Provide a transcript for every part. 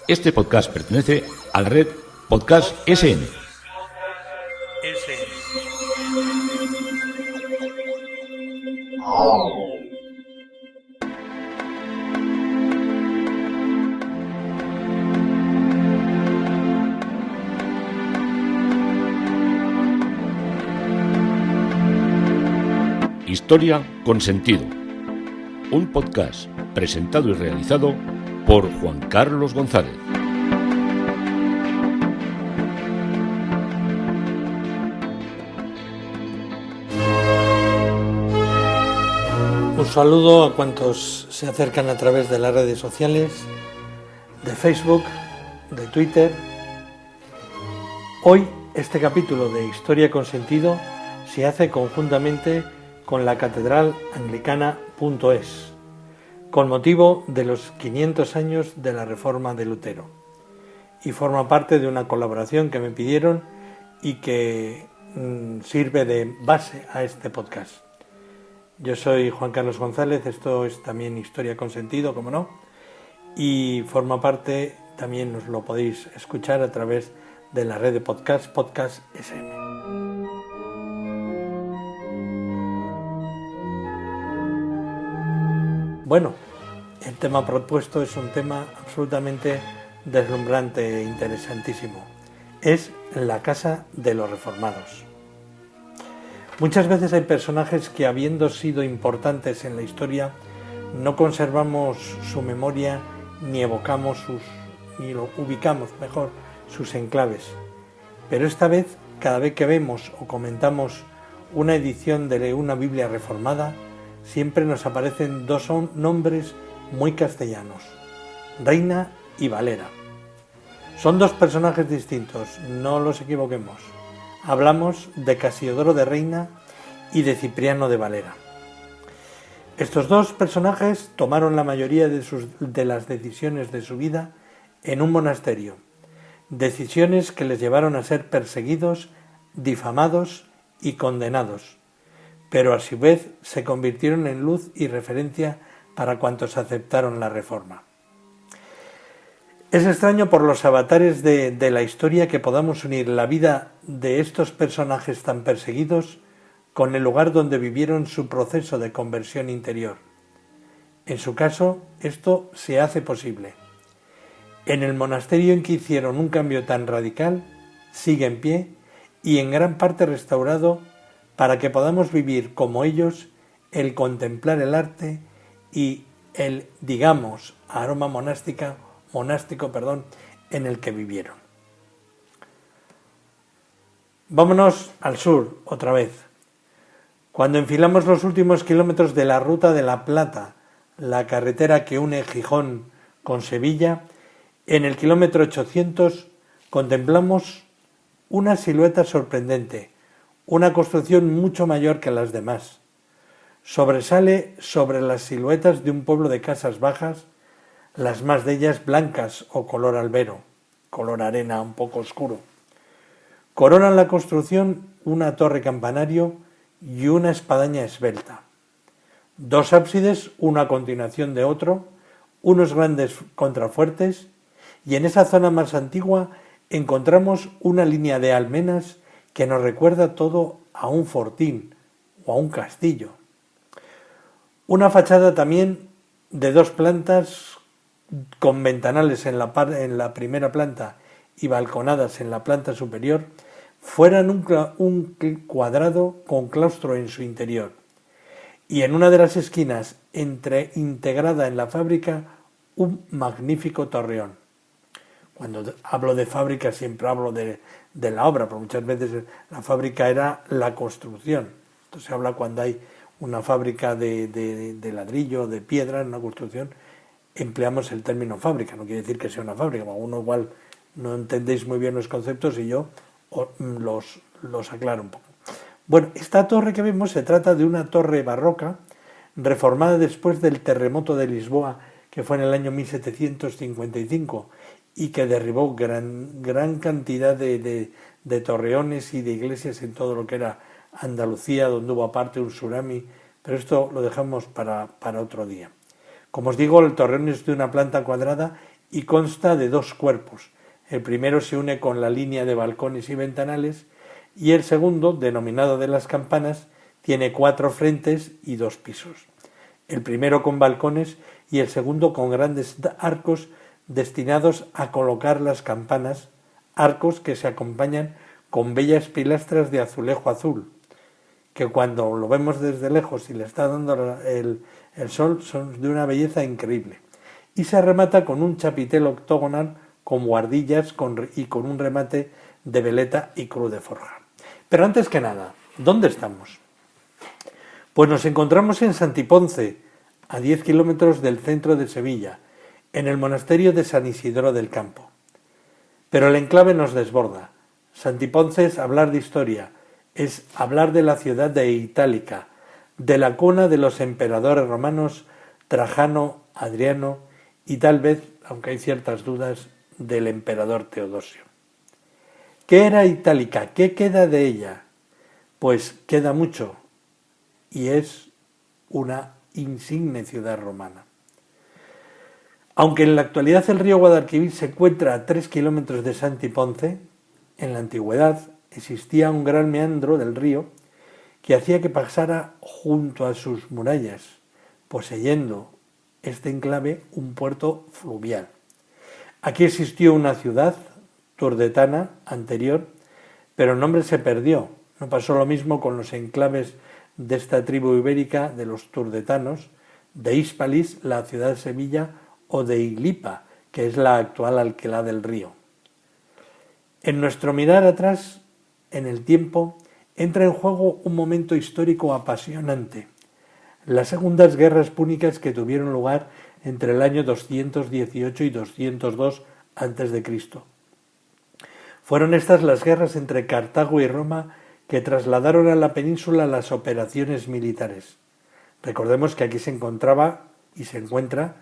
Este podcast pertenece a la red Podcast SN. Historia con sentido. Un podcast presentado y realizado por Juan Carlos González. Un saludo a cuantos se acercan a través de las redes sociales, de Facebook, de Twitter. Hoy este capítulo de Historia con Sentido se hace conjuntamente con la Catedral Anglicana.es, con motivo de los 500 años de la Reforma de Lutero, y forma parte de una colaboración que me pidieron y que sirve de base a este podcast. Yo soy Juan Carlos González, esto es también Historia con Sentido, como no, y forma parte, también os lo podéis escuchar a través de la red de podcast SM. Bueno, el tema propuesto es un tema absolutamente deslumbrante e interesantísimo. Es la Casa de los Reformados. Muchas veces hay personajes que, habiendo sido importantes en la historia, no conservamos su memoria ni evocamos ni lo ubicamos mejor sus enclaves. Pero esta vez, cada vez que vemos o comentamos una edición de una Biblia reformada, siempre nos aparecen dos nombres muy castellanos: Reina y Valera. Son dos personajes distintos, no los equivoquemos. Hablamos de Casiodoro de Reina y de Cipriano de Valera. Estos dos personajes tomaron la mayoría de las decisiones de su vida en un monasterio, decisiones que les llevaron a ser perseguidos, difamados y condenados, pero a su vez se convirtieron en luz y referencia para cuantos aceptaron la Reforma. Es extraño por los avatares de la historia que podamos unir la vida de estos personajes tan perseguidos con el lugar donde vivieron su proceso de conversión interior. En su caso, esto se hace posible. En el monasterio en que hicieron un cambio tan radical, sigue en pie y en gran parte restaurado para que podamos vivir como ellos el contemplar el arte y el, digamos, aroma monástico, en el que vivieron. Vámonos al sur otra vez. Cuando enfilamos los últimos kilómetros de la Ruta de la Plata, la carretera que une Gijón con Sevilla, en el kilómetro 800 contemplamos una silueta sorprendente, una construcción mucho mayor que las demás. Sobresale sobre las siluetas de un pueblo de casas bajas, las más de ellas blancas o color albero, color arena un poco oscuro. Coronan la construcción una torre campanario y una espadaña esbelta. Dos ábsides, uno a continuación de otro, unos grandes contrafuertes, y en esa zona más antigua encontramos una línea de almenas que nos recuerda todo a un fortín o a un castillo. Una fachada también de dos plantas con ventanales en la primera planta y balconadas en la planta superior, fueran un cuadrado con claustro en su interior, y en una de las esquinas, integrada en la fábrica, un magnífico torreón. Cuando hablo de fábrica siempre hablo de la obra, porque muchas veces la fábrica era la construcción. Esto se habla cuando hay una fábrica de ladrillo, de piedra, en una construcción, empleamos el término fábrica, no quiere decir que sea una fábrica, uno igual no entendéis muy bien los conceptos y yo los aclaro un poco. Bueno, esta torre que vemos se trata de una torre barroca reformada después del terremoto de Lisboa, que fue en el año 1755 y que derribó gran cantidad de torreones y de iglesias en todo lo que era Andalucía, donde hubo aparte un tsunami, pero esto lo dejamos para otro día. Como os digo, el torreón es de una planta cuadrada y consta de 2 cuerpos. El primero se une con la línea de balcones y ventanales y el segundo, denominado de las campanas, tiene 4 frentes y 2 pisos. El primero con balcones y el segundo con grandes arcos destinados a colocar las campanas, arcos que se acompañan con bellas pilastras de azulejo azul, que cuando lo vemos desde lejos y le está dando el sol son de una belleza increíble. Y se remata con un chapitel octogonal con buhardillas y con un remate de veleta y cruz de forja. Pero antes que nada, ¿dónde estamos? Pues nos encontramos en Santiponce, a 10 kilómetros del centro de Sevilla, en el monasterio de San Isidoro del Campo. Pero el enclave nos desborda. Santiponce es hablar de historia, es hablar de la ciudad de Itálica, de la cuna de los emperadores romanos Trajano, Adriano y tal vez, aunque hay ciertas dudas, del emperador Teodosio. ¿Qué era Itálica? ¿Qué queda de ella? Pues queda mucho y es una insigne ciudad romana. Aunque en la actualidad el río Guadalquivir se encuentra a 3 kilómetros de Santiponce, en la antigüedad existía un gran meandro del río que hacía que pasara junto a sus murallas, poseyendo este enclave un puerto fluvial. Aquí existió una ciudad turdetana anterior, pero el nombre se perdió. No pasó lo mismo con los enclaves de esta tribu ibérica de los turdetanos, de Hispalis, la ciudad de Sevilla, o de Ilipa, que es la actual Alcalá del Río. En nuestro mirar atrás, en el tiempo, entra en juego un momento histórico apasionante, las segundas guerras púnicas que tuvieron lugar entre el año 218 y 202 a.C. Fueron estas las guerras entre Cartago y Roma que trasladaron a la península las operaciones militares. Recordemos que aquí se encontraba y se encuentra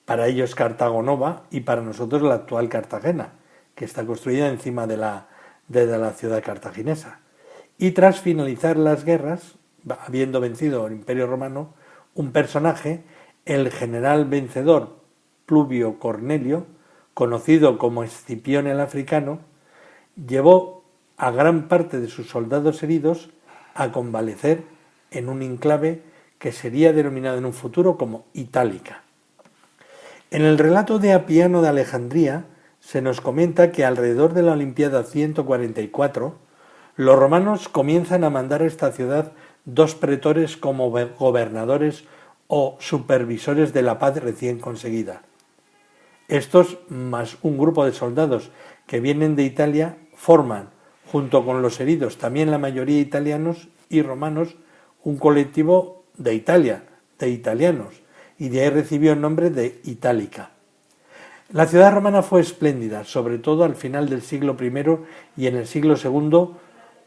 para ellos Cartago Nova y para nosotros la actual Cartagena, que está construida encima de la ciudad cartaginesa. Y tras finalizar las guerras, habiendo vencido el Imperio Romano, un personaje, el general vencedor Pluvio Cornelio, conocido como Escipión el Africano, llevó a gran parte de sus soldados heridos a convalecer en un enclave que sería denominado en un futuro como Itálica. En el relato de Apiano de Alejandría se nos comenta que alrededor de la Olimpiada 144 los romanos comienzan a mandar a esta ciudad 2 pretores como gobernadores o supervisores de la paz recién conseguida. Estos, más un grupo de soldados que vienen de Italia, forman, junto con los heridos, también la mayoría italianos y romanos, un colectivo de Italia, de italianos, y de ahí recibió el nombre de Itálica. La ciudad romana fue espléndida, sobre todo al final del siglo I y en el siglo II,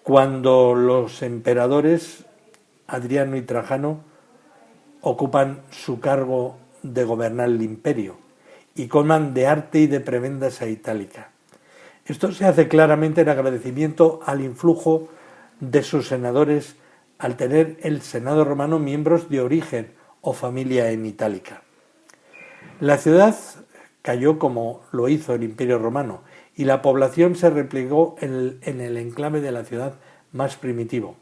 cuando los emperadores Adriano y Trajano ocupan su cargo de gobernar el imperio y colman de arte y de prebendas a Itálica. Esto se hace claramente en agradecimiento al influjo de sus senadores al tener el Senado romano miembros de origen o familia en Itálica. La ciudad cayó como lo hizo el Imperio Romano y la población se replegó en el enclave de la ciudad más primitivo.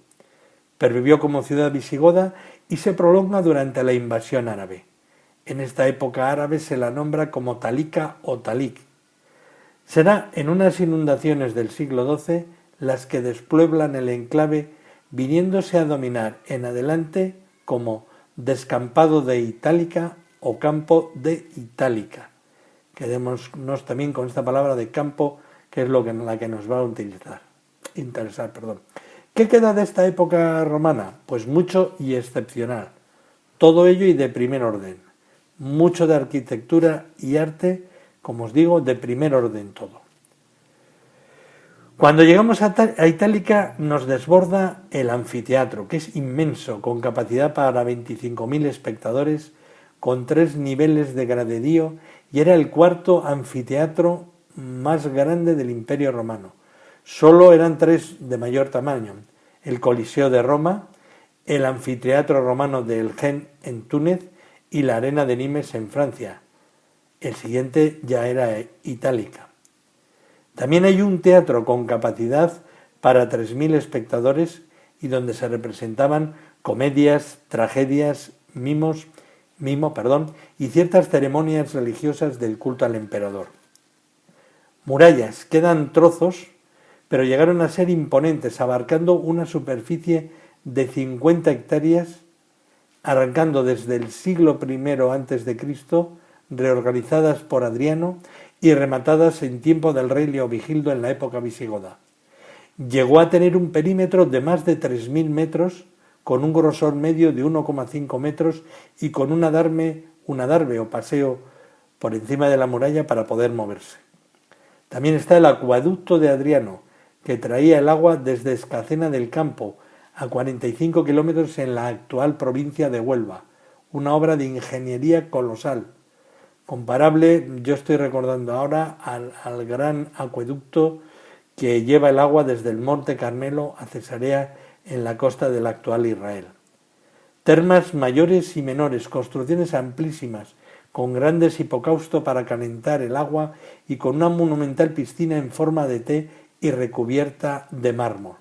Pervivió como ciudad visigoda y se prolonga durante la invasión árabe. En esta época árabe se la nombra como Talika o Talik. Será en unas inundaciones del siglo XII las que despueblan el enclave, viniéndose a dominar en adelante como descampado de Itálica o campo de Itálica. Quedémonos también con esta palabra de campo, que es la que nos va a interesar. ¿Qué queda de esta época romana? Pues mucho y excepcional. Todo ello y de primer orden. Mucho de arquitectura y arte, como os digo, de primer orden todo. Cuando llegamos a Itálica nos desborda el anfiteatro, que es inmenso, con capacidad para 25.000 espectadores, con 3 niveles de graderío, y era el 4º anfiteatro más grande del Imperio Romano. Solo eran 3 de mayor tamaño: el Coliseo de Roma, el Anfiteatro Romano de Elgin en Túnez y la Arena de Nimes en Francia. El siguiente ya era itálica. También hay un teatro con capacidad para 3.000 espectadores y donde se representaban comedias, tragedias, mimo y ciertas ceremonias religiosas del culto al emperador. Murallas, quedan trozos, pero llegaron a ser imponentes, abarcando una superficie de 50 hectáreas, arrancando desde el siglo I a.C., reorganizadas por Adriano y rematadas en tiempo del rey Leovigildo en la época visigoda. Llegó a tener un perímetro de más de 3.000 metros, con un grosor medio de 1,5 metros y con un adarve o paseo por encima de la muralla para poder moverse. También está el acueducto de Adriano, que traía el agua desde Escacena del Campo, a 45 kilómetros en la actual provincia de Huelva, una obra de ingeniería colosal, comparable, yo estoy recordando ahora, al gran acueducto que lleva el agua desde el Monte Carmelo a Cesarea en la costa del actual Israel. Termas mayores y menores, construcciones amplísimas, con grandes hipocausto para calentar el agua y con una monumental piscina en forma de T y recubierta de mármol.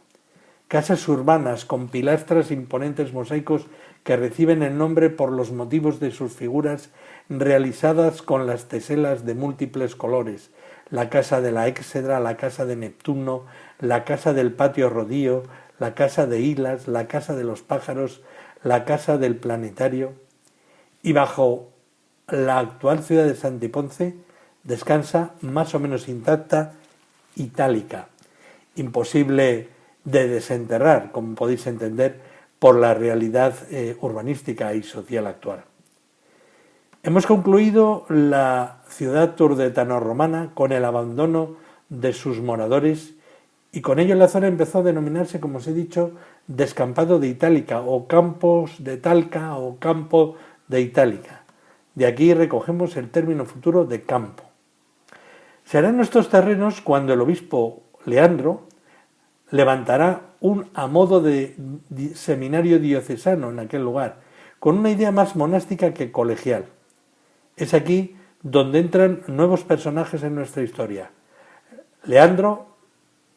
Casas urbanas con pilastras imponentes mosaicos que reciben el nombre por los motivos de sus figuras realizadas con las teselas de múltiples colores, la casa de la Éxedra, la casa de Neptuno, la casa del patio Rodío, la casa de Hilas, la casa de los pájaros, la casa del planetario, y bajo la actual ciudad de Santiponce descansa, más o menos intacta, Itálica, imposible de desenterrar, como podéis entender, por la realidad urbanística y social actual. Hemos concluido la ciudad turdetano-romana con el abandono de sus moradores y con ello la zona empezó a denominarse, como os he dicho, descampado de Itálica o campos de Talca o campo de Itálica. De aquí recogemos el término futuro de campo. Serán estos terrenos cuando el obispo Leandro levantará a modo de seminario diocesano en aquel lugar, con una idea más monástica que colegial. Es aquí donde entran nuevos personajes en nuestra historia: Leandro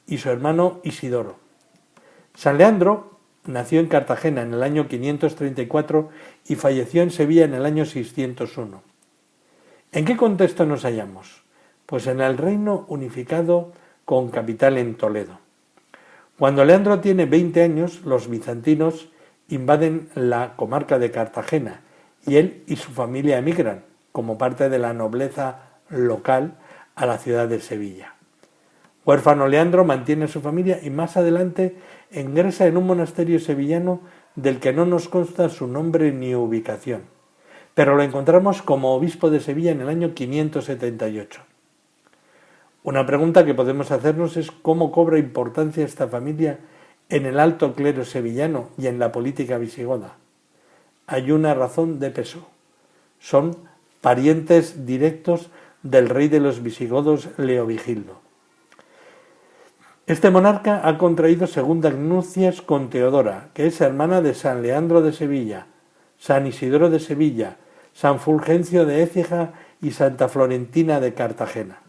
y su hermano Isidoro. San Leandro nació en Cartagena en el año 534 y falleció en Sevilla en el año 601. ¿En qué contexto nos hallamos? Pues en el reino unificado con capital en Toledo. Cuando Leandro tiene 20 años, los bizantinos invaden la comarca de Cartagena y él y su familia emigran, como parte de la nobleza local, a la ciudad de Sevilla. Huérfano Leandro mantiene a su familia y más adelante ingresa en un monasterio sevillano del que no nos consta su nombre ni ubicación, pero lo encontramos como obispo de Sevilla en el año 578. Una pregunta que podemos hacernos es cómo cobra importancia esta familia en el alto clero sevillano y en la política visigoda. Hay una razón de peso. Son parientes directos del rey de los visigodos, Leovigildo. Este monarca ha contraído segundas nupcias con Teodora, que es hermana de San Leandro de Sevilla, San Isidoro de Sevilla, San Fulgencio de Écija y Santa Florentina de Cartagena.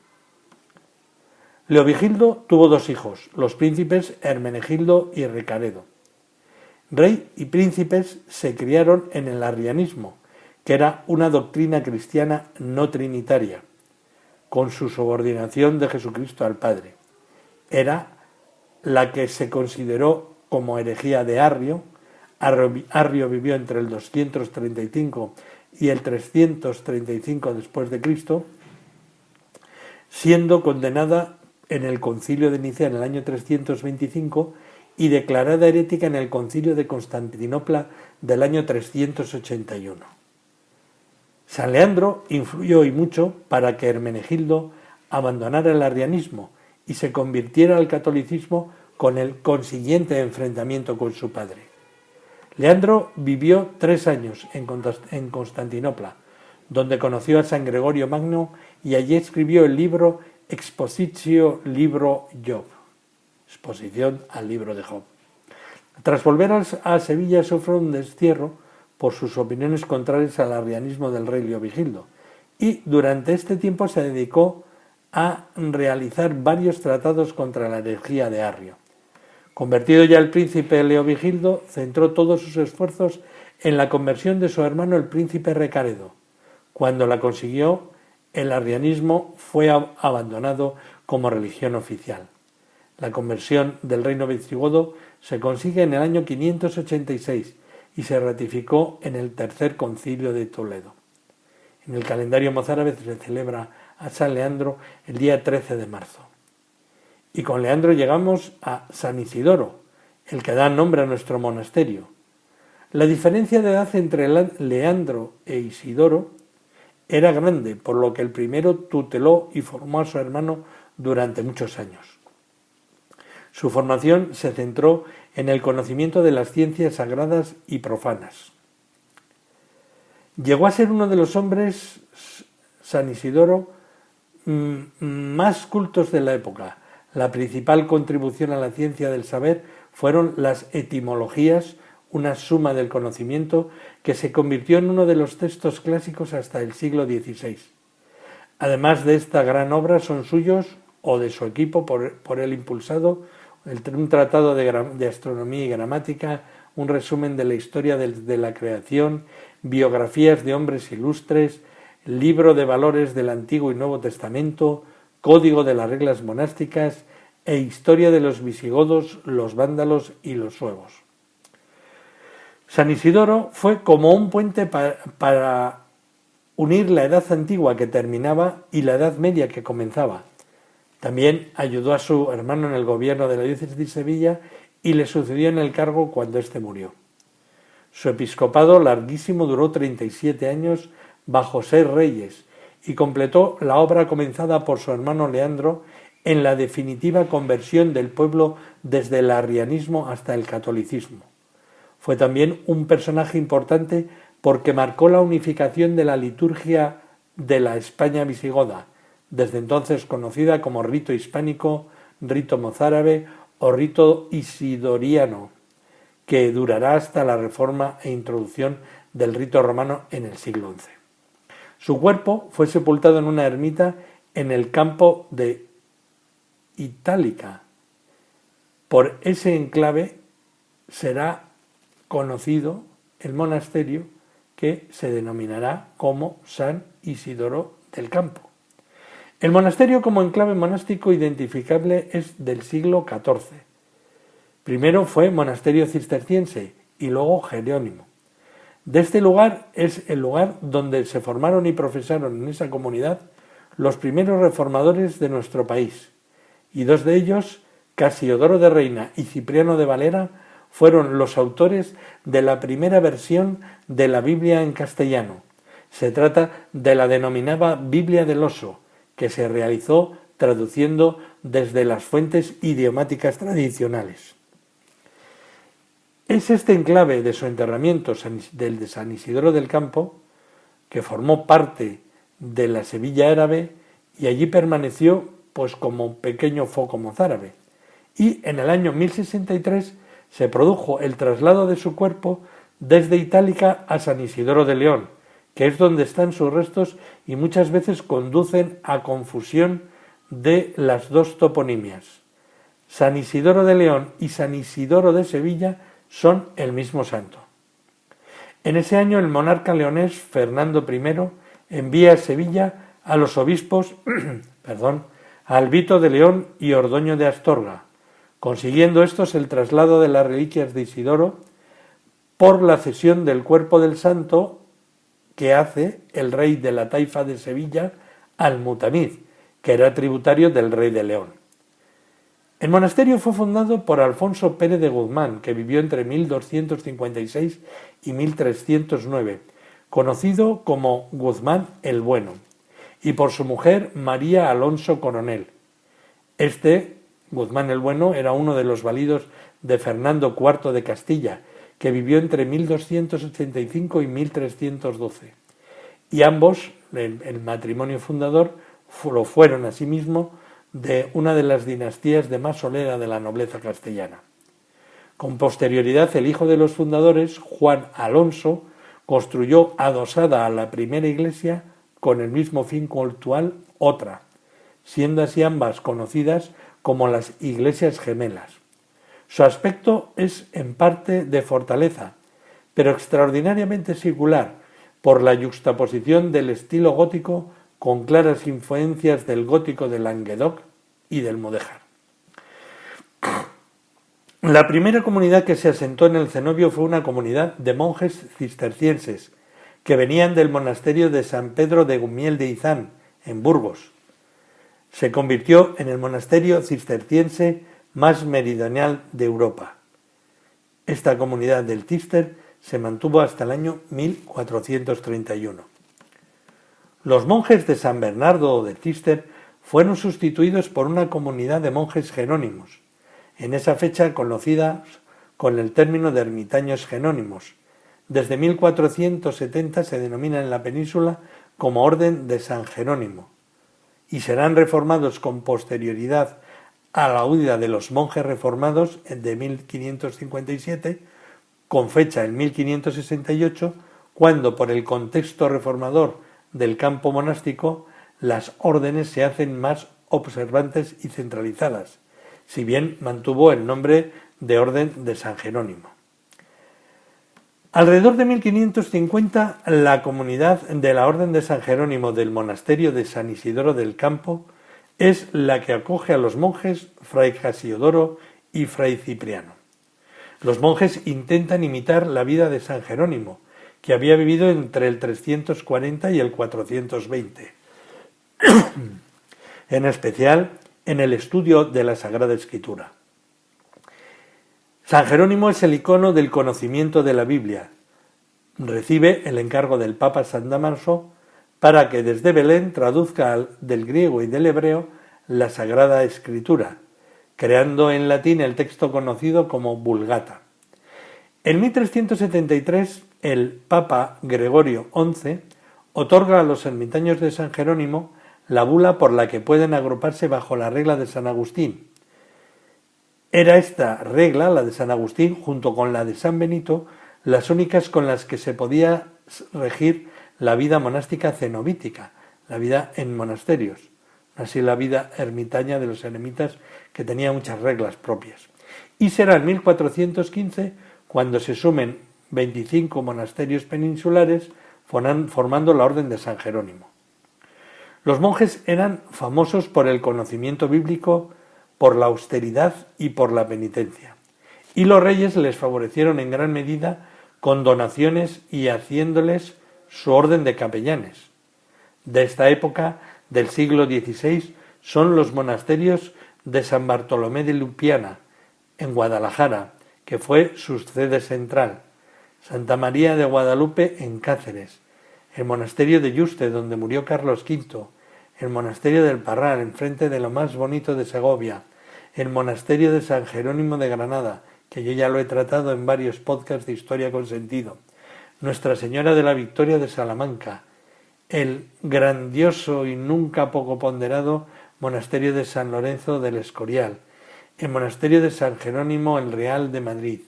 Leovigildo tuvo dos hijos, los príncipes Hermenegildo y Ricaredo. Rey y príncipes se criaron en el arrianismo, que era una doctrina cristiana no trinitaria, con su subordinación de Jesucristo al Padre. Era la que se consideró como herejía de Arrio. Arrio vivió entre el 235 y el 335 después de Cristo, siendo condenada en el Concilio de Nicea en el año 325 y declarada herética en el Concilio de Constantinopla del año 381. San Leandro influyó y mucho para que Hermenegildo abandonara el arrianismo y se convirtiera al catolicismo con el consiguiente enfrentamiento con su padre. Leandro vivió 3 años en Constantinopla, donde conoció a San Gregorio Magno y allí escribió el libro Expositio Libro Job, exposición al libro de Job. Tras volver a Sevilla sufrió un destierro por sus opiniones contrarias al arrianismo del rey Leovigildo y durante este tiempo se dedicó a realizar varios tratados contra la herejía de Arrio. Convertido ya el príncipe Leovigildo, centró todos sus esfuerzos en la conversión de su hermano el príncipe Recaredo. Cuando la consiguió, el arrianismo fue abandonado como religión oficial. La conversión del reino visigodo se consigue en el año 586 y se ratificó en el Tercer Concilio de Toledo. En el calendario mozárabe se celebra a San Leandro el día 13 de marzo. Y con Leandro llegamos a San Isidoro, el que da nombre a nuestro monasterio. La diferencia de edad entre Leandro e Isidoro era grande, por lo que el primero tuteló y formó a su hermano durante muchos años. Su formación se centró en el conocimiento de las ciencias sagradas y profanas. Llegó a ser uno de los hombres, San Isidoro, más cultos de la época. La principal contribución a la ciencia del saber fueron las etimologías, una suma del conocimiento que se convirtió en uno de los textos clásicos hasta el siglo XVI. Además de esta gran obra son suyos, o de su equipo por él impulsado, un tratado de astronomía y gramática, un resumen de la historia de la creación, biografías de hombres ilustres, libro de valores del Antiguo y Nuevo Testamento, código de las reglas monásticas e historia de los visigodos, los vándalos y los suevos. San Isidoro fue como un puente para unir la Edad Antigua que terminaba y la Edad Media que comenzaba. También ayudó a su hermano en el gobierno de la diócesis de Sevilla y le sucedió en el cargo cuando éste murió. Su episcopado larguísimo duró 37 años bajo 6 reyes y completó la obra comenzada por su hermano Leandro en la definitiva conversión del pueblo desde el arrianismo hasta el catolicismo. Fue también un personaje importante porque marcó la unificación de la liturgia de la España visigoda, desde entonces conocida como rito hispánico, rito mozárabe o rito isidoriano, que durará hasta la reforma e introducción del rito romano en el siglo XI. Su cuerpo fue sepultado en una ermita en el campo de Itálica. Por ese enclave será conocido el monasterio que se denominará como San Isidoro del Campo. El monasterio como enclave monástico identificable es del siglo XIV. Primero fue monasterio cisterciense y luego jerónimo. De este lugar es el lugar donde se formaron y profesaron en esa comunidad los primeros reformadores de nuestro país, y 2 de ellos, Casiodoro de Reina y Cipriano de Valera, fueron los autores de la primera versión de la Biblia en castellano. Se trata de la denominada Biblia del Oso, que se realizó traduciendo desde las fuentes idiomáticas tradicionales. Es este enclave de su enterramiento, del de San Isidoro del Campo, que formó parte de la Sevilla árabe y allí permaneció pues como pequeño foco mozárabe. Y en el año 1063 se produjo el traslado de su cuerpo desde Itálica a San Isidoro de León, que es donde están sus restos y muchas veces conducen a confusión de las 2 toponimias. San Isidoro de León y San Isidoro de Sevilla son el mismo santo. En ese año el monarca leonés Fernando I envía a Sevilla a los obispos a Albito de León y Ordoño de Astorga, consiguiendo estos el traslado de las reliquias de Isidoro por la cesión del cuerpo del santo que hace el rey de la taifa de Sevilla al Mutamid, que era tributario del rey de León. El monasterio fue fundado por Alfonso Pérez de Guzmán, que vivió entre 1256 y 1309, conocido como Guzmán el Bueno, y por su mujer María Alonso Coronel. Guzmán el Bueno, era uno de los validos de Fernando IV de Castilla, que vivió entre 1285 y 1312. Y ambos, el matrimonio fundador, lo fueron asimismo de una de las dinastías de más solera de la nobleza castellana. Con posterioridad, el hijo de los fundadores, Juan Alonso, construyó adosada a la primera iglesia con el mismo fin cultural otra, siendo así ambas conocidas como las iglesias gemelas. Su aspecto es en parte de fortaleza, pero extraordinariamente singular por la yuxtaposición del estilo gótico con claras influencias del gótico de Languedoc y del Mudéjar. La primera comunidad que se asentó en el cenobio fue una comunidad de monjes cistercienses que venían del monasterio de San Pedro de Gumiel de Izán, en Burgos. Se convirtió en el monasterio cisterciense más meridional de Europa. Esta comunidad del Cister se mantuvo hasta el año 1431. Los monjes de San Bernardo o de Cister fueron sustituidos por una comunidad de monjes jerónimos, en esa fecha conocida con el término de ermitaños jerónimos. Desde 1470 se denomina en la península como Orden de San Jerónimo, y serán reformados con posterioridad a la huida de los monjes reformados de 1557, con fecha en 1568, cuando por el contexto reformador del campo monástico las órdenes se hacen más observantes y centralizadas, si bien mantuvo el nombre de Orden de San Jerónimo. Alrededor de 1550, la comunidad de la Orden de San Jerónimo del monasterio de San Isidoro del Campo es la que acoge a los monjes Fray Casiodoro y Fray Cipriano. Los monjes intentan imitar la vida de San Jerónimo, que había vivido entre el 340 y el 420, en especial en el estudio de la Sagrada Escritura. San Jerónimo es el icono del conocimiento de la Biblia. Recibe el encargo del Papa San Damaso para que desde Belén traduzca del griego y del hebreo la Sagrada Escritura, creando en latín el texto conocido como Vulgata. En 1373, el Papa Gregorio XI otorga a los ermitaños de San Jerónimo la bula por la que pueden agruparse bajo la regla de San Agustín. Era esta regla, la de San Agustín, junto con la de San Benito, las únicas con las que se podía regir la vida monástica cenobítica, la vida en monasterios, así la vida ermitaña de los eremitas, que tenía muchas reglas propias. Y será en 1415 cuando se sumen 25 monasterios peninsulares formando la Orden de San Jerónimo. Los monjes eran famosos por el conocimiento bíblico, por la austeridad y por la penitencia, y los reyes les favorecieron en gran medida con donaciones y haciéndoles su orden de capellanes. De esta época del siglo XVI son los monasterios de San Bartolomé de Lupiana, en Guadalajara, que fue su sede central, Santa María de Guadalupe en Cáceres, el monasterio de Yuste, donde murió Carlos V, el monasterio del Parral, enfrente de lo más bonito de Segovia, el monasterio de San Jerónimo de Granada, que yo ya lo he tratado en varios podcasts de Historia con Sentido, Nuestra Señora de la Victoria de Salamanca, el grandioso y nunca poco ponderado monasterio de San Lorenzo del Escorial, el monasterio de San Jerónimo el Real de Madrid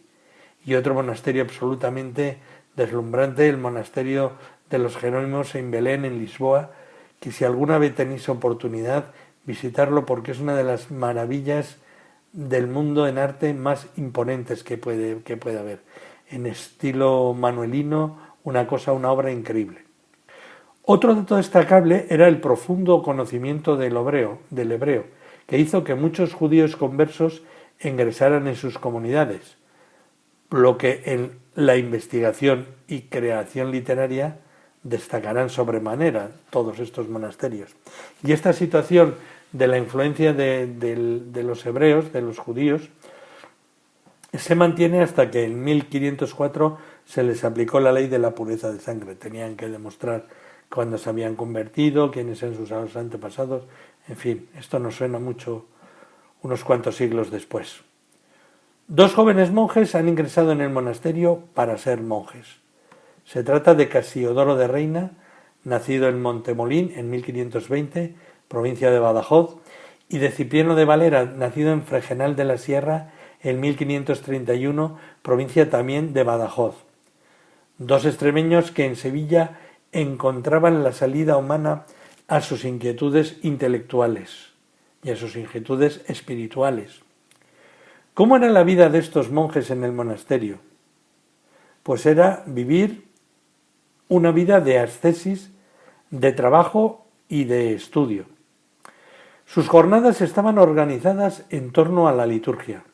y otro monasterio absolutamente deslumbrante, el monasterio de los Jerónimos en Belén, en Lisboa, que si alguna vez tenéis oportunidad, visitarlo porque es una de las maravillas del mundo en arte más imponentes que puede haber. En estilo manuelino, una obra increíble. Otro dato destacable era el profundo conocimiento del hebreo, que hizo que muchos judíos conversos ingresaran en sus comunidades, lo que en la investigación y creación literaria destacarán sobremanera todos estos monasterios. Y esta situación de la influencia de los hebreos, de los judíos, se mantiene hasta que en 1504 se les aplicó la ley de la pureza de sangre. Tenían que demostrar cuándo se habían convertido, quiénes eran sus antepasados, en fin, esto nos suena mucho unos cuantos siglos después. 2 jóvenes monjes han ingresado en el monasterio para ser monjes. Se trata de Casiodoro de Reina, nacido en Montemolín en 1520, provincia de Badajoz, y de Cipriano de Valera, nacido en Fregenal de la Sierra en 1531, provincia también de Badajoz. 2 extremeños que en Sevilla encontraban la salida humana a sus inquietudes intelectuales y a sus inquietudes espirituales. ¿Cómo era la vida de estos monjes en el monasterio? Pues era vivir una vida de ascesis, de trabajo y de estudio. Sus jornadas estaban organizadas en torno a la liturgia.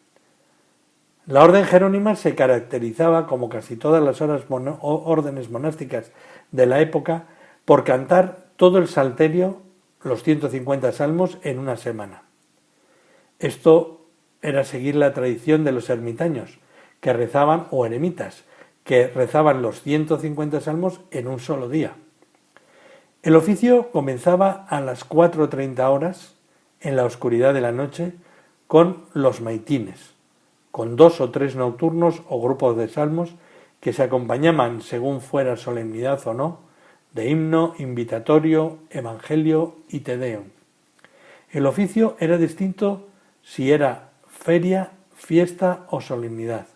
La orden jerónima se caracterizaba, como casi todas las órdenes monásticas de la época, por cantar todo el salterio, los 150 salmos, en una semana. Esto era seguir la tradición de los ermitaños, que rezaban, o eremitas, que rezaban los 150 salmos en un solo día. El oficio comenzaba a las 4:30 horas, en la oscuridad de la noche, con los maitines, con 2 o 3 nocturnos o grupos de salmos que se acompañaban, según fuera solemnidad o no, de himno, invitatorio, evangelio y te deum. El oficio era distinto si era feria, fiesta o solemnidad.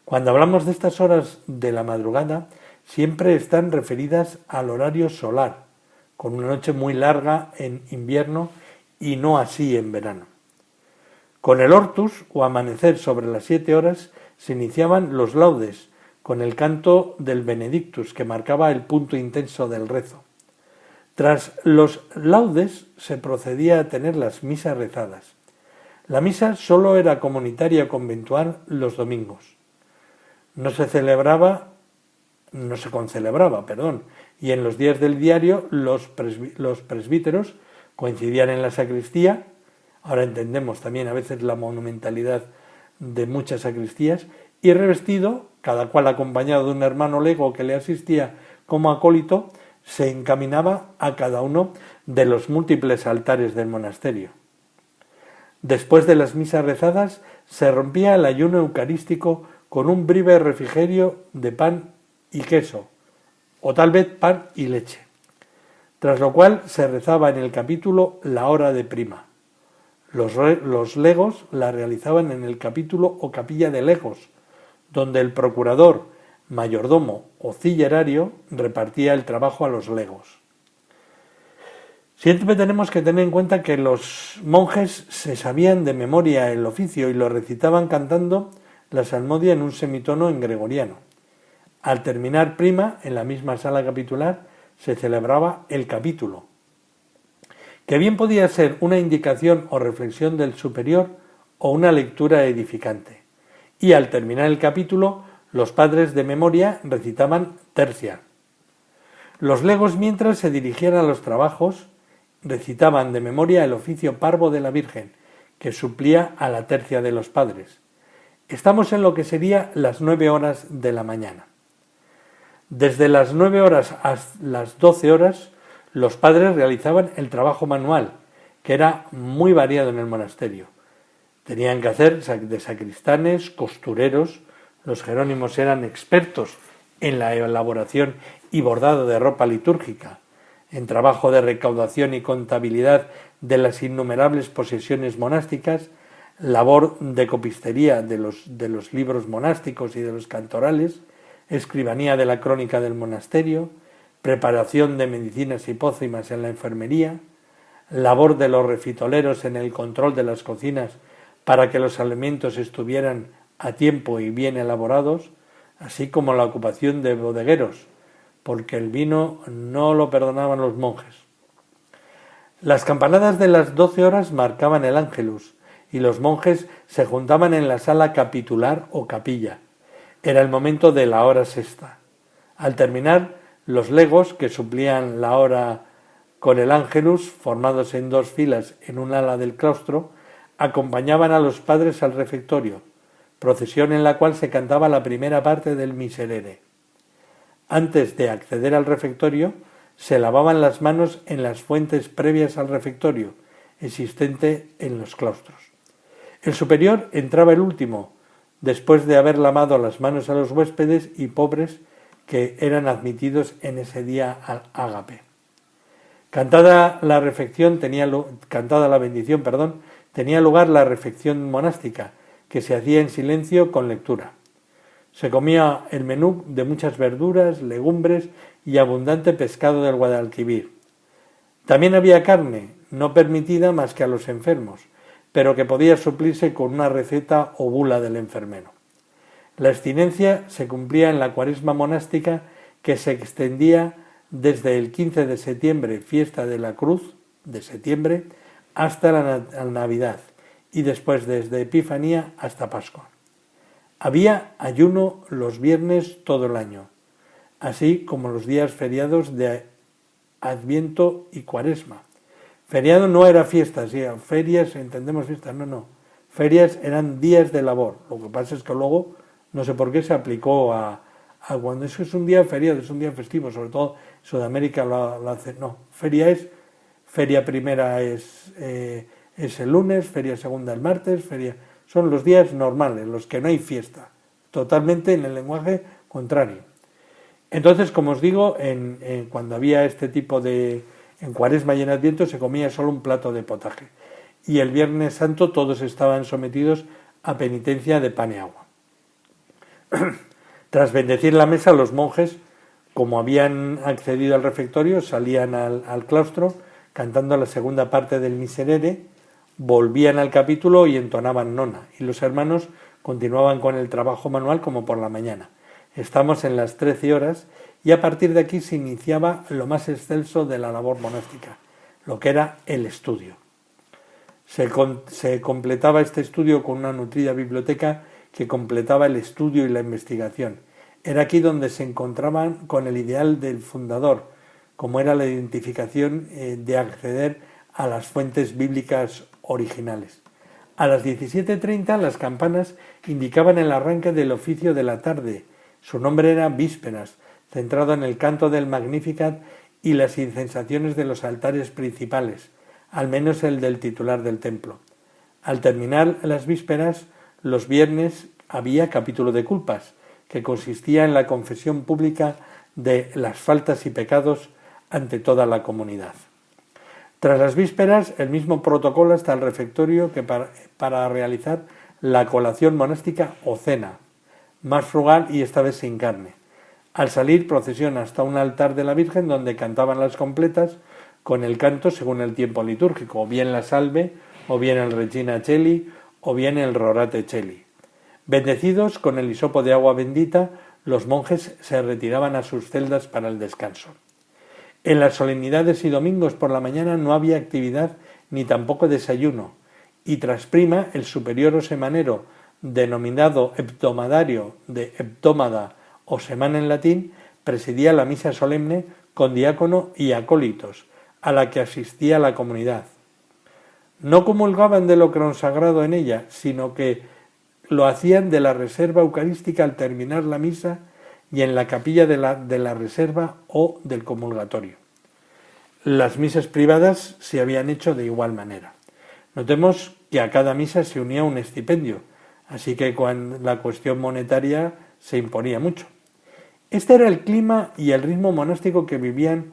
Cuando hablamos de estas horas de la madrugada, siempre están referidas al horario solar, con una noche muy larga en invierno y no así en verano. Con el hortus o amanecer sobre las 7 horas se iniciaban los laudes, con el canto del Benedictus, que marcaba el punto intenso del rezo. Tras los laudes se procedía a tener las misas rezadas. La misa solo era comunitaria o conventual los domingos. No se concelebraba, y en los días del diario los presbíteros coincidían en la sacristía. Ahora entendemos también a veces la monumentalidad de muchas sacristías, y revestido, cada cual acompañado de un hermano lego que le asistía como acólito, se encaminaba a cada uno de los múltiples altares del monasterio. Después de las misas rezadas se rompía el ayuno eucarístico con un breve refrigerio de pan y queso, o tal vez pan y leche, tras lo cual se rezaba en el capítulo la hora de prima. Los legos la realizaban en el capítulo o capilla de legos, donde el procurador, mayordomo o cillerario repartía el trabajo a los legos. Siempre tenemos que tener en cuenta que los monjes se sabían de memoria el oficio y lo recitaban cantando la salmodia en un semitono en gregoriano. Al terminar prima, en la misma sala capitular, se celebraba el capítulo, que bien podía ser una indicación o reflexión del superior o una lectura edificante. Y al terminar el capítulo, los padres de memoria recitaban tercia. Los legos, mientras se dirigían a los trabajos, recitaban de memoria el oficio parvo de la Virgen, que suplía a la tercia de los padres. Estamos en lo que sería las 9 horas de la mañana. Desde las 9 horas hasta las 12 horas, los padres realizaban el trabajo manual, que era muy variado en el monasterio. Tenían que hacer de sacristanes, costureros. Los jerónimos eran expertos en la elaboración y bordado de ropa litúrgica, en trabajo de recaudación y contabilidad de las innumerables posesiones monásticas, labor de copistería de los libros monásticos y de los cantorales, escribanía de la crónica del monasterio, preparación de medicinas y pócimas en la enfermería, labor de los refitoleros en el control de las cocinas para que los alimentos estuvieran a tiempo y bien elaborados, así como la ocupación de bodegueros, porque el vino no lo perdonaban los monjes. Las campanadas de las 12 horas marcaban el ángelus, y los monjes se juntaban en la sala capitular o capilla. Era el momento de la hora sexta. Al terminar, los legos, que suplían la hora con el ángelus, formados en 2 filas en un ala del claustro, acompañaban a los padres al refectorio, procesión en la cual se cantaba la primera parte del Miserere. Antes de acceder al refectorio, se lavaban las manos en las fuentes previas al refectorio, existente en los claustros. El superior entraba el último, después de haber lavado las manos a los huéspedes y pobres que eran admitidos en ese día al ágape. Cantada la bendición, tenía lugar la refección monástica, que se hacía en silencio con lectura. Se comía el menú de muchas verduras, legumbres y abundante pescado del Guadalquivir. También había carne, no permitida más que a los enfermos, pero que podía suplirse con una receta o bula del enfermero. La abstinencia se cumplía en la cuaresma monástica, que se extendía desde el 15 de septiembre, fiesta de la Cruz de septiembre, hasta la Navidad, y después desde Epifanía hasta Pascua. Había ayuno los viernes todo el año, así como los días feriados de Adviento y Cuaresma. Feriado no era fiesta, sí, ferias, entendemos fiestas, no. Ferias eran días de labor. Lo que pasa es que luego, no sé por qué, se aplicó a cuando eso es un día feriado, es un día festivo, sobre todo Sudamérica lo hace. No, feria primera es el lunes, feria segunda el martes, son los días normales, los que no hay fiesta, totalmente en el lenguaje contrario. Entonces, como os digo, cuando había este tipo en Cuaresma y en Adviento se comía solo un plato de potaje, y el Viernes Santo todos estaban sometidos a penitencia de pan y agua. Tras bendecir la mesa, los monjes, como habían accedido al refectorio, salían al claustro cantando la segunda parte del Miserere, volvían al capítulo y entonaban nona, y los hermanos continuaban con el trabajo manual como por la mañana. Estamos en las 13 horas y a partir de aquí se iniciaba lo más excelso de la labor monástica, lo que era el estudio. Se completaba este estudio con una nutrida biblioteca que completaba el estudio y la investigación. Era aquí donde se encontraban con el ideal del fundador, como era la identificación de acceder a las fuentes bíblicas originales. A las 17:30 las campanas indicaban el arranque del oficio de la tarde. Su nombre era Vísperas, centrado en el canto del Magnificat y las incensaciones de los altares principales, al menos el del titular del templo. Al terminar las vísperas, los viernes había capítulo de culpas, que consistía en la confesión pública de las faltas y pecados ante toda la comunidad. Tras las vísperas, el mismo protocolo hasta el refectorio que para realizar la colación monástica o cena, más frugal y esta vez sin carne. Al salir, procesión hasta un altar de la Virgen donde cantaban las completas con el canto según el tiempo litúrgico, o bien la salve, o bien el Regina Cheli, o bien el Rorate Cheli. Bendecidos con el hisopo de agua bendita, los monjes se retiraban a sus celdas para el descanso. En las solemnidades y domingos por la mañana no había actividad ni tampoco desayuno, y tras prima el superior o semanero, denominado heptomadario de heptómada o semana en latín, presidía la misa solemne con diácono y acólitos, a la que asistía la comunidad. No comulgaban de lo consagrado en ella, sino que lo hacían de la reserva eucarística al terminar la misa y en la capilla de la reserva o del comulgatorio. Las misas privadas se habían hecho de igual manera. Notemos que a cada misa se unía un estipendio, así que la cuestión monetaria se imponía mucho. Este era el clima y el ritmo monástico que vivían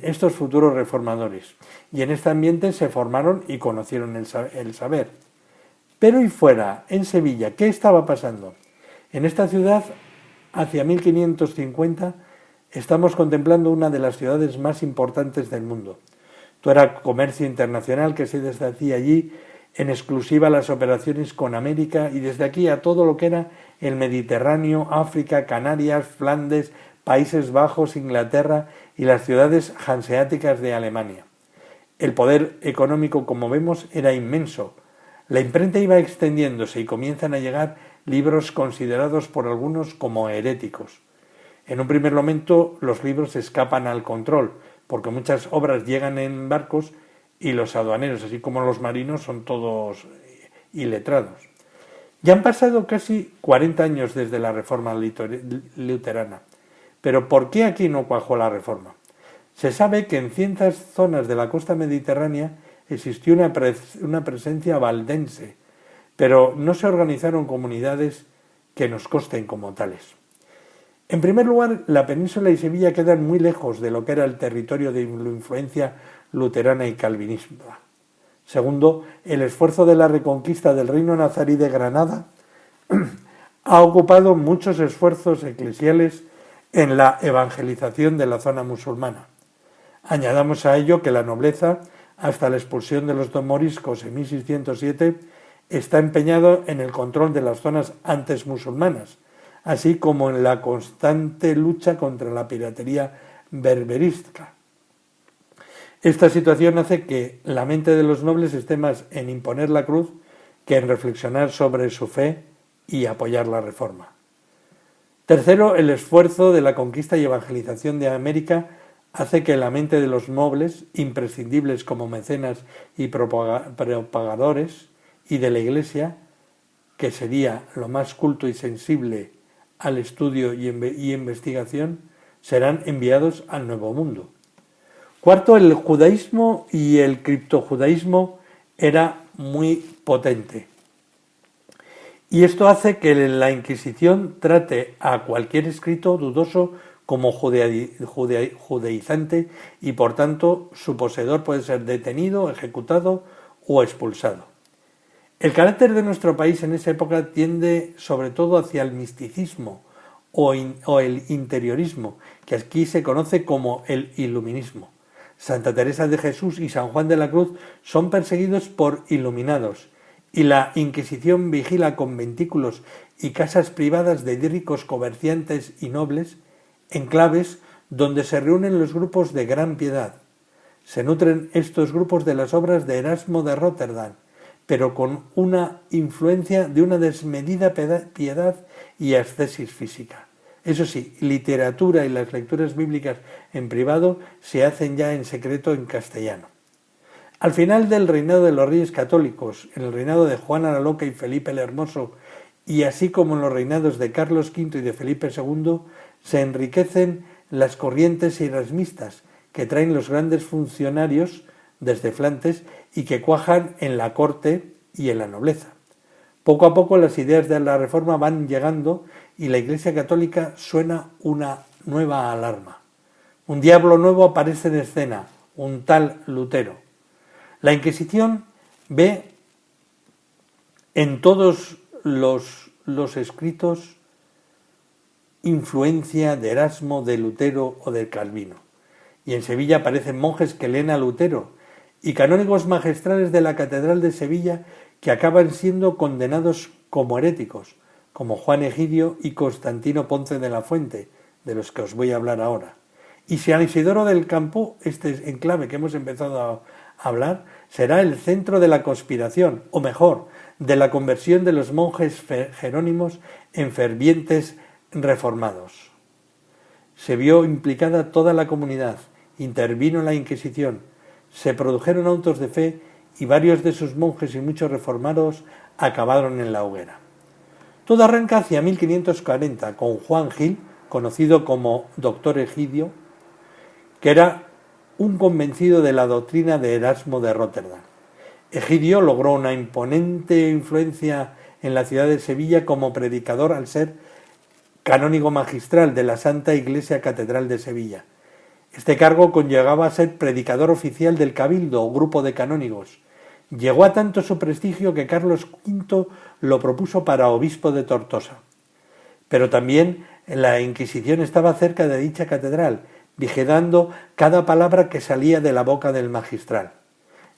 estos futuros reformadores, y en este ambiente se formaron y conocieron el saber. Pero y fuera, en Sevilla, ¿qué estaba pasando? En esta ciudad, hacia 1550, estamos contemplando una de las ciudades más importantes del mundo. Todo era comercio internacional que se deshacía allí, en exclusiva las operaciones con América y desde aquí a todo lo que era el Mediterráneo, África, Canarias, Flandes, Países Bajos, Inglaterra y las ciudades hanseáticas de Alemania. El poder económico, como vemos, era inmenso. La imprenta iba extendiéndose y comienzan a llegar libros considerados por algunos como heréticos. En un primer momento los libros escapan al control, porque muchas obras llegan en barcos y los aduaneros, así como los marinos, son todos iletrados. Ya han pasado casi 40 años desde la reforma luterana. Pero ¿por qué aquí no cuajó la reforma? Se sabe que en ciertas zonas de la costa mediterránea existió una presencia valdense, pero no se organizaron comunidades que nos consten como tales. En primer lugar, la península y Sevilla quedan muy lejos de lo que era el territorio de influencia luterana y calvinista. Segundo, el esfuerzo de la reconquista del reino nazarí de Granada ha ocupado muchos esfuerzos eclesiales en la evangelización de la zona musulmana. Añadamos a ello que la nobleza, hasta la expulsión de los moriscos en 1607, está empeñado en el control de las zonas antes musulmanas, así como en la constante lucha contra la piratería berberisca. Esta situación hace que la mente de los nobles esté más en imponer la cruz que en reflexionar sobre su fe y apoyar la reforma. Tercero, el esfuerzo de la conquista y evangelización de América hace que la mente de los nobles, imprescindibles como mecenas y propagadores, y de la Iglesia, que sería lo más culto y sensible al estudio y investigación, serán enviados al Nuevo Mundo. Cuarto, el judaísmo y el criptojudaísmo era muy potente. Y esto hace que la Inquisición trate a cualquier escrito dudoso como judaizante y por tanto su poseedor puede ser detenido, ejecutado o expulsado. El carácter de nuestro país en esa época tiende sobre todo hacia el misticismo o el interiorismo, que aquí se conoce como el iluminismo. Santa Teresa de Jesús y San Juan de la Cruz son perseguidos por iluminados, y la Inquisición vigila conventículos y casas privadas de ricos comerciantes y nobles, enclaves donde se reúnen los grupos de gran piedad. Se nutren estos grupos de las obras de Erasmo de Róterdam, pero con una influencia de una desmedida piedad y ascesis física. Eso sí, literatura y las lecturas bíblicas en privado se hacen ya en secreto en castellano. Al final del reinado de los reyes católicos, en el reinado de Juana la Loca y Felipe el Hermoso, y así como en los reinados de Carlos V y de Felipe II, se enriquecen las corrientes erasmistas que traen los grandes funcionarios desde Flandes y que cuajan en la corte y en la nobleza. Poco a poco las ideas de la Reforma van llegando y la Iglesia Católica suena una nueva alarma. Un diablo nuevo aparece en escena, un tal Lutero. La Inquisición ve en todos los escritos influencia de Erasmo, de Lutero o de Calvino. Y en Sevilla aparecen monjes que leen a Lutero y canónigos magistrales de la Catedral de Sevilla que acaban siendo condenados como heréticos, como Juan Egidio y Constantino Ponce de la Fuente, de los que os voy a hablar ahora. Y San Isidoro del Campo, este enclave que hemos empezado a hablar, será el centro de la conspiración, o mejor, de la conversión de los monjes jerónimos en fervientes reformados. Se vio implicada toda la comunidad, intervino la Inquisición, se produjeron autos de fe y varios de sus monjes y muchos reformados acabaron en la hoguera. Todo arranca hacia 1540 con Juan Gil, conocido como Doctor Egidio, que era un convencido de la doctrina de Erasmo de Róterdam. Egidio logró una imponente influencia en la ciudad de Sevilla como predicador al ser canónigo magistral de la Santa Iglesia Catedral de Sevilla. Este cargo conllevaba a ser predicador oficial del Cabildo o grupo de canónigos. Llegó a tanto su prestigio que Carlos V lo propuso para obispo de Tortosa. Pero también la Inquisición estaba cerca de dicha catedral, vigilando cada palabra que salía de la boca del magistral.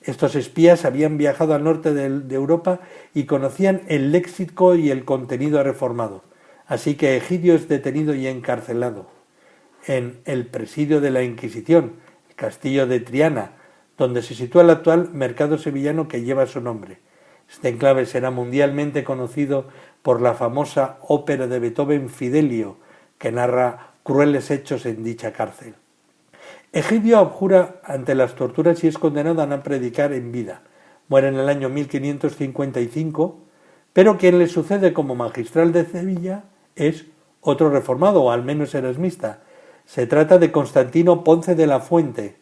Estos espías habían viajado al norte de Europa y conocían el léxico y el contenido reformado. Así que Egidio es detenido y encarcelado en el presidio de la Inquisición, el castillo de Triana, donde se sitúa el actual mercado sevillano que lleva su nombre. Este enclave será mundialmente conocido por la famosa ópera de Beethoven Fidelio, que narra crueles hechos en dicha cárcel. Egidio abjura ante las torturas y es condenado a no predicar en vida. Muere en el año 1555, pero quien le sucede como magistral de Sevilla es otro reformado, o al menos erasmista. Se trata de Constantino Ponce de la Fuente,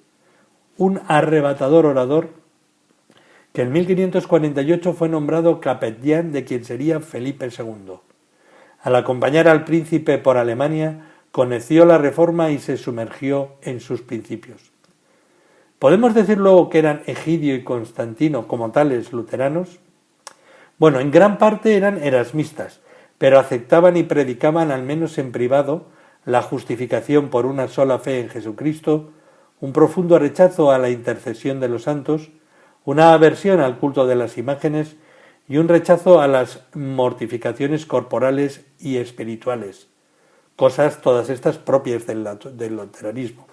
un arrebatador orador que en 1548 fue nombrado capellán de quien sería Felipe II. Al acompañar al príncipe por Alemania, conoció la Reforma y se sumergió en sus principios. ¿Podemos decir luego que eran Egidio y Constantino como tales luteranos? Bueno, en gran parte eran erasmistas, pero aceptaban y predicaban, al menos en privado, la justificación por una sola fe en Jesucristo, un profundo rechazo a la intercesión de los santos, una aversión al culto de las imágenes y un rechazo a las mortificaciones corporales y espirituales, cosas todas estas propias del luteranismo.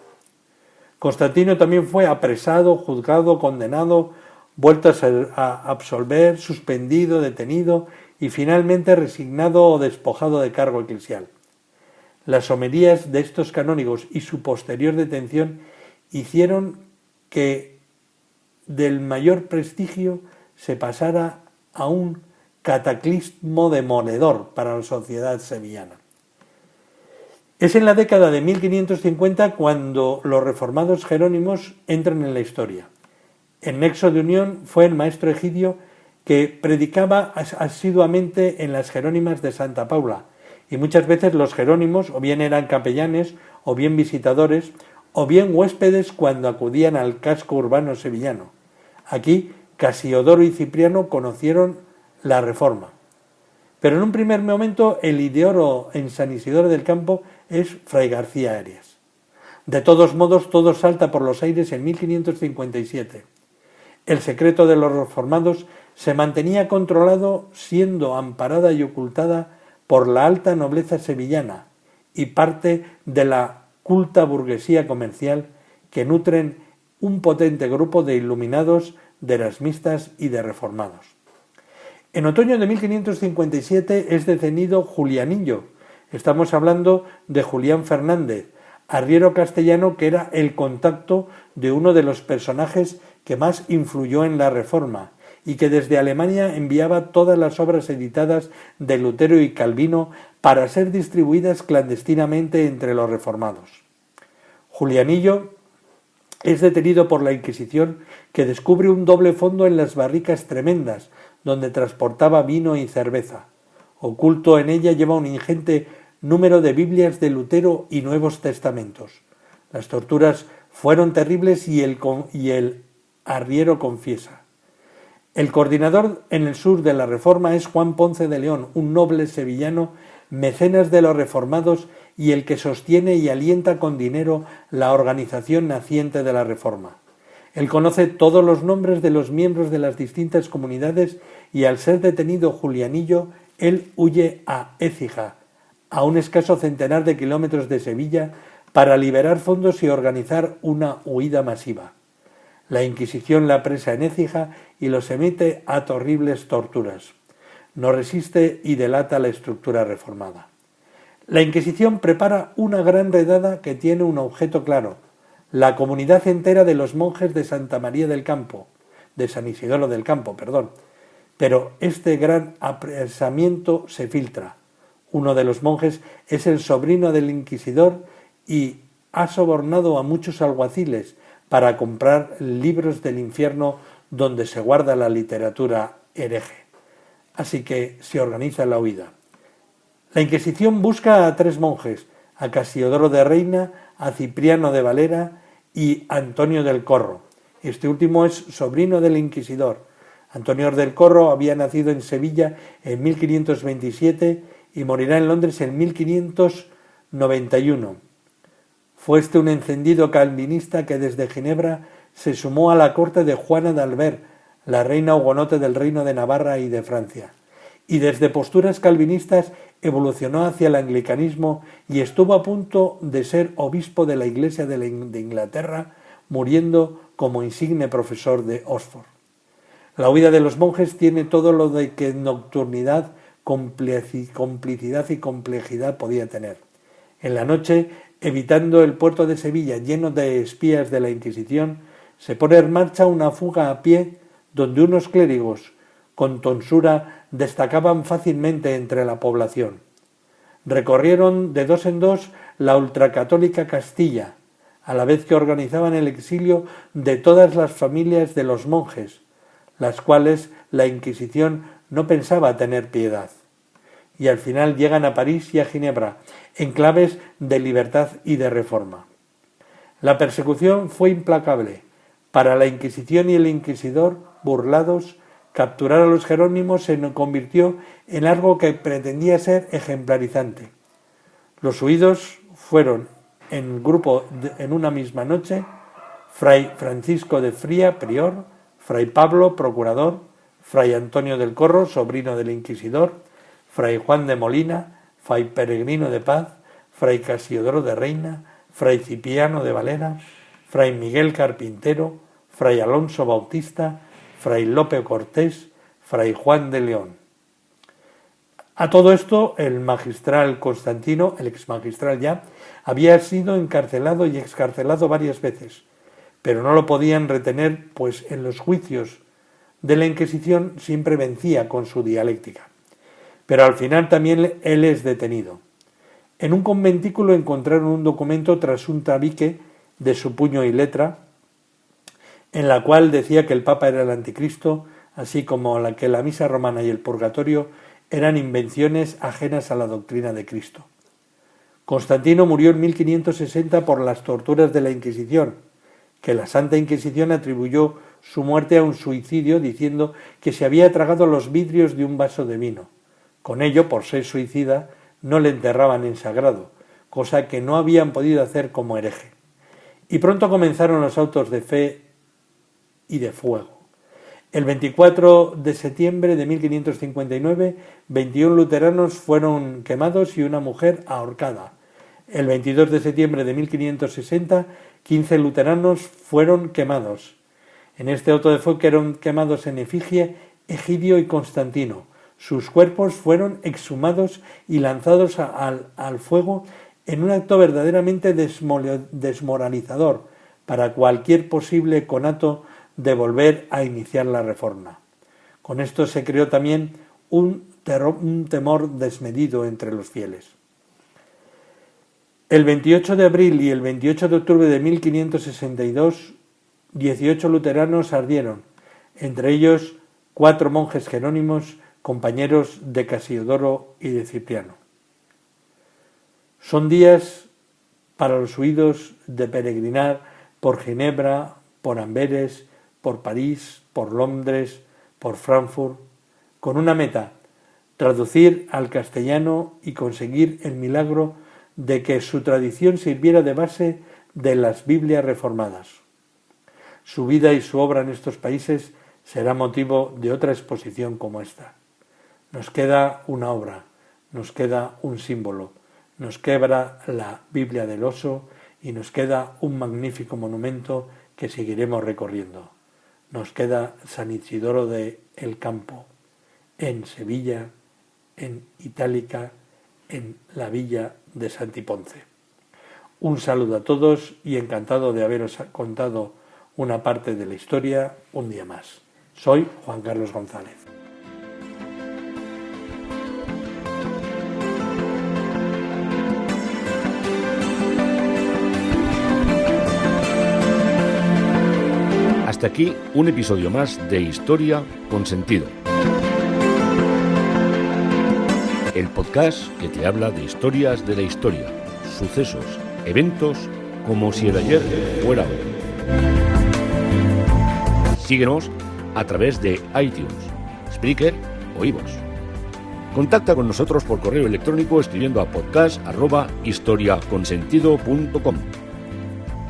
Constantino también fue apresado, juzgado, condenado, vuelto a absolver, suspendido, detenido y finalmente resignado o despojado de cargo eclesial. Las homerías de estos canónigos y su posterior detención hicieron que del mayor prestigio se pasara a un cataclismo demoledor para la sociedad sevillana. Es en la década de 1550 cuando los reformados jerónimos entran en la historia. El nexo de unión fue el maestro Egidio, que predicaba asiduamente en las Jerónimas de Santa Paula, y muchas veces los jerónimos o bien eran capellanes, o bien visitadores, o bien huéspedes cuando acudían al casco urbano sevillano. Aquí Casiodoro y Cipriano conocieron la Reforma. Pero en un primer momento el ideólogo en San Isidoro del Campo es Fray García Arias. De todos modos, todo salta por los aires en 1557. El secreto de los reformados se mantenía controlado, siendo amparada y ocultada por la alta nobleza sevillana y parte de la culta burguesía comercial que nutren un potente grupo de iluminados, de erasmistas y de reformados. En otoño de 1557 es detenido Julianillo. Estamos hablando de Julián Fernández, arriero castellano que era el contacto de uno de los personajes que más influyó en la Reforma y que desde Alemania enviaba todas las obras editadas de Lutero y Calvino para ser distribuidas clandestinamente entre los reformados. Julianillo es detenido por la Inquisición, que descubre un doble fondo en las barricas tremendas, donde transportaba vino y cerveza. Oculto en ella lleva un ingente número de Biblias de Lutero y Nuevos Testamentos. Las torturas fueron terribles y el arriero confiesa. El coordinador en el sur de la Reforma es Juan Ponce de León, un noble sevillano, mecenas de los reformados y el que sostiene y alienta con dinero la organización naciente de la Reforma. Él conoce todos los nombres de los miembros de las distintas comunidades y al ser detenido Julianillo, él huye a Écija, a un escaso centenar de kilómetros de Sevilla, para liberar fondos y organizar una huida masiva. La Inquisición la apresa en Écija y lo somete a horribles torturas. No resiste y delata la estructura reformada. La Inquisición prepara una gran redada que tiene un objeto claro: la comunidad entera de los monjes de Santa María del Campo, de San Isidoro del Campo, Pero este gran apresamiento se filtra. Uno de los monjes es el sobrino del inquisidor y ha sobornado a muchos alguaciles para comprar libros del infierno donde se guarda la literatura hereje. Así que se organiza la huida. La Inquisición busca a 3 monjes, a Casiodoro de Reina, a Cipriano de Valera y Antonio del Corro. Este último es sobrino del inquisidor. Antonio del Corro había nacido en Sevilla en 1527 y morirá en Londres en 1591. Fue este un encendido calvinista que desde Ginebra se sumó a la corte de Juana de Albert, la reina hugonote del reino de Navarra y de Francia, y desde posturas calvinistas evolucionó hacia el anglicanismo y estuvo a punto de ser obispo de la Iglesia de Inglaterra, muriendo como insigne profesor de Oxford. La huida de los monjes tiene todo lo de que nocturnidad, complicidad y complejidad podía tener. En la noche, evitando el puerto de Sevilla lleno de espías de la Inquisición, se pone en marcha una fuga a pie donde unos clérigos con tonsura destacaban fácilmente entre la población. Recorrieron de 2 en 2 la ultracatólica Castilla, a la vez que organizaban el exilio de todas las familias de los monjes, las cuales la Inquisición no pensaba tener piedad. Y al final llegan a París y a Ginebra, enclaves de libertad y de reforma. La persecución fue implacable. Para la Inquisición y el inquisidor, burlados, capturar a los jerónimos se convirtió en algo que pretendía ser ejemplarizante. Los huidos fueron en grupo en una misma noche Fray Francisco de Fría, prior, Fray Pablo, procurador, Fray Antonio del Corro, sobrino del inquisidor, Fray Juan de Molina, Fray Peregrino de Paz, Fray Casiodoro de Reina, Fray Cipriano de Valera, Fray Miguel Carpintero, Fray Alonso Bautista, Fray Lope Cortés, Fray Juan de León. A todo esto, el magistral Constantino, el exmagistral ya, había sido encarcelado y excarcelado varias veces, pero no lo podían retener, pues en los juicios de la Inquisición siempre vencía con su dialéctica. Pero al final también él es detenido. En un conventículo encontraron un documento tras un tabique de su puño y letra, en la cual decía que el Papa era el anticristo, así como que la misa romana y el purgatorio eran invenciones ajenas a la doctrina de Cristo. Constantino murió en 1560 por las torturas de la Inquisición, que la Santa Inquisición atribuyó su muerte a un suicidio diciendo que se había tragado los vidrios de un vaso de vino. Con ello, por ser suicida, no le enterraban en sagrado, cosa que no habían podido hacer como hereje. Y pronto comenzaron los autos de fe y de fuego. El 24 de septiembre de 1559, 21 luteranos fueron quemados y una mujer ahorcada. El 22 de septiembre de 1560, 15 luteranos fueron quemados. En este auto de fe fueron quemados en efigie Egidio y Constantino. Sus cuerpos fueron exhumados y lanzados al fuego en un acto verdaderamente desmoralizador para cualquier posible conato de volver a iniciar la reforma. Con esto se creó también un temor desmedido entre los fieles. El 28 de abril y el 28 de octubre de 1562, 18 luteranos ardieron, entre ellos 4 monjes jerónimos, compañeros de Casiodoro y de Cipriano. Son días para los huidos de peregrinar por Ginebra, por Amberes, por París, por Londres, por Frankfurt, con una meta: traducir al castellano y conseguir el milagro de que su tradición sirviera de base de las Biblias reformadas. Su vida y su obra en estos países será motivo de otra exposición como esta. Nos queda una obra, nos queda un símbolo, nos queda la Biblia del Oso y nos queda un magnífico monumento que seguiremos recorriendo. Nos queda San Isidoro de El Campo, en Sevilla, en Itálica, en la villa de Santiponce. Un saludo a todos y encantado de haberos contado una parte de la historia un día más. Soy Juan Carlos González. Hasta aquí un episodio más de Historia con Sentido. El podcast que te habla de historias de la historia, sucesos, eventos, como si el ayer fuera hoy. Síguenos a través de iTunes, Spreaker o iVoox. Contacta con nosotros por correo electrónico escribiendo a podcast@historiaconsentido.com.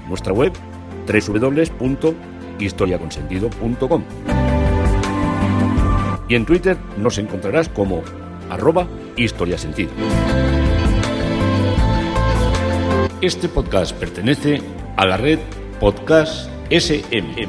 Nuestra web www.historiaconsentido.com. Y en Twitter nos encontrarás como @historiasentido. Este podcast pertenece a la red Podcast SM.